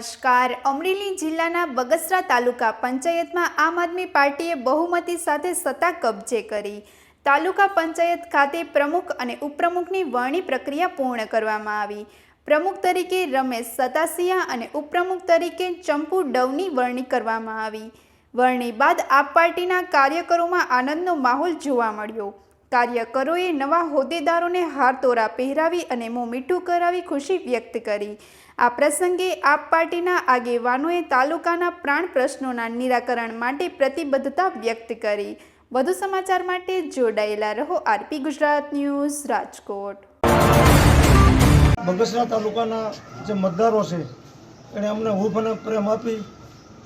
નમસ્કાર। અમરેલી જિલ્લાના બગસરા તાલુકા પંચાયતમાં આમ આદમી પાર્ટીએ બહુમતી સાથે સત્તા કબજે કરી। તાલુકા પંચાયત ખાતે પ્રમુખ અને ઉપપ્રમુખની વરણી પ્રક્રિયા પૂર્ણ કરવામાં આવી। પ્રમુખ તરીકે રમેશ સતાસિયા અને ઉપપ્રમુખ તરીકે ચંપુ ડવની વરણી કરવામાં આવી। વરણી બાદ આપ પાર્ટીના કાર્યકરોમાં આનંદનો માહોલ જોવા મળ્યો। કાર્યકરોએ નવા હોદ્દેદારોને હારતોરા પહેરાવી અને મોં મીઠું કરાવી ખુશી વ્યક્ત કરી। આ પ્રસંગે આપ પાર્ટીના આગેવાનોએ તાલુકાના પ્રાણ પ્રશ્નોના નિરાકરણ માટે પ્રતિબદ્ધતા વ્યક્ત કરી। વધુ સમાચાર માટે જોડાયેલા રહો આરપી ગુજરાત ન્યૂઝ રાજકોટ। બગસરા તાલુકાના જે મતદારો છે એણે અમને હૂંફ અને પ્રેમ આપી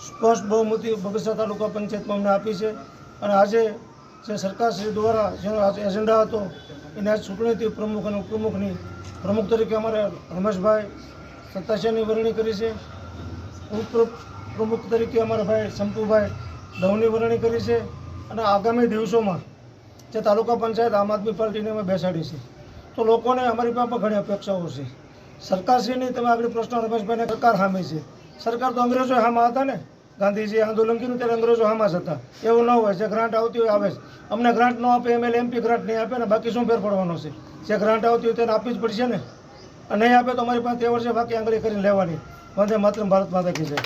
સ્પષ્ટ બહુમતી બગસરા તાલુકા પંચાયતમાં અમને આપી છે અને આજે જે સરકારશ્રી દ્વારા જેનો એજન્ડા હતો એને આજ ચૂંટણીથી પ્રમુખ અને ઉપપ્રમુખની પ્રમુખ તરીકે અમારે રમેશભાઈ સતાસિયાની વરણી કરી છે। ઉપપ્રમુખ તરીકે અમારા ભાઈ શંપુભાઈ ડવની વરણી કરી છે અને આગામી દિવસોમાં જે તાલુકા પંચાયત આમ આદમી પાર્ટીને અમે બેસાડી છે તો લોકોને અમારી પાસે ઘણી અપેક્ષાઓ છે। સરકારશ્રીની તમે આગળ પ્રશ્ન રમેશભાઈને સરકાર સામે છે। સરકાર તો અંગ્રેજો સામા હતા ને, ગાંધીજી આંદોલન કર્યું ત્યારે અંગ્રેજો સામા જ હતા। એવું ન હોય, જે ગ્રાન્ટ આવતી હોય આવે છે। અમને ગ્રાન્ટ ન આપે, એમએલએ એમપી ગ્રાન્ટ નહીં આપે ને બાકી શું ફેર પડવાનો છે? જે ગ્રાન્ટ આવતી હોય તેને આપવી જ પડશે ને, અને નહીં આપે તો અમારી પાસે તે વર્ષે બાકી આંગળી કરીને લેવાની। વંદે માતરમ, ભારત માતા કી જય।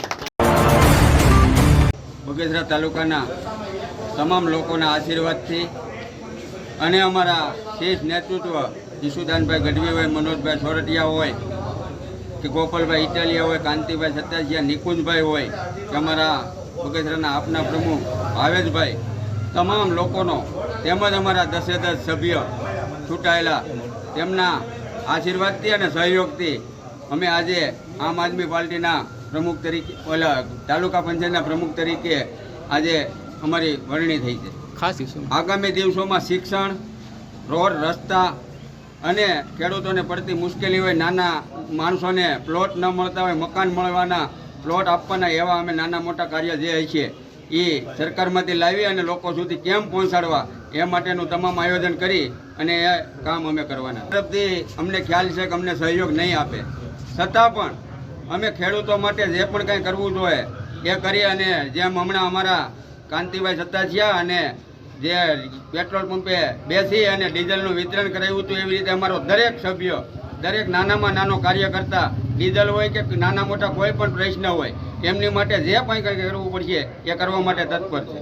બગસરા તાલુકાના તમામ લોકોના આશીર્વાદથી અને અમારા શીર્ષ નેતૃત્વ ઈશુદાનભાઈ ગઢવી હોય, મનોજભાઈ સોરઠિયા હોય કે ગોપાલભાઈ ઇટાલિયા હોય, કાંતિભાઈ સતાસિયા, નિકુંજભાઈ હોય કે અમારા બગસરાના આપના પ્રમુખ ભાવેશભાઈ, તમામ લોકોનો તેમજ અમારા 10 સભ્ય ચૂંટાયેલા તેમના આશીર્વાદથી અને સહયોગથી અમે આજે આમ આદમી પાર્ટીના પ્રમુખ તરીકે તાલુકા પંચાયતના પ્રમુખ તરીકે આજે અમારી વરણી થઈ છે। ખાસ આગામી દિવસોમાં શિક્ષણ, રોડ, રસ્તા અને ખેડૂતોને પડતી મુશ્કેલી હોય, નાના માણસોને પ્લોટ ન મળતા હોય, મકાન મળવાના, પ્લોટ આપવાના, એવા અમે નાના મોટા કાર્ય જે છે એ સરકારમાંથી લાવી અને લોકો સુધી કેમ પહોંચાડવા એ માટેનું તમામ આયોજન કરી અને એ કામ અમે કરવાના। તરફથી અમને ખ્યાલ છે કે અમને સહયોગ નહીં આપે, છતાં પણ અમે ખેડૂતો માટે જે પણ કંઈ કરવું જોઈએ એ કરી અને જેમ હમણાં અમારા કાંતિભાઈ સતાસિયા અને જે પેટ્રોલ પંપે બેસી અને ડીઝલનું વિતરણ કરાવ્યું હતું એવી રીતે અમારો દરેક સભ્ય, દરેક નાનામાં નાનો કાર્યકર્તા, ડીઝલ હોય કે નાના મોટા કોઈ પણ પ્રશ્ન હોય એમની માટે જે પણ કંઈ કરવું પડશે એ કરવા માટે તત્પર છે।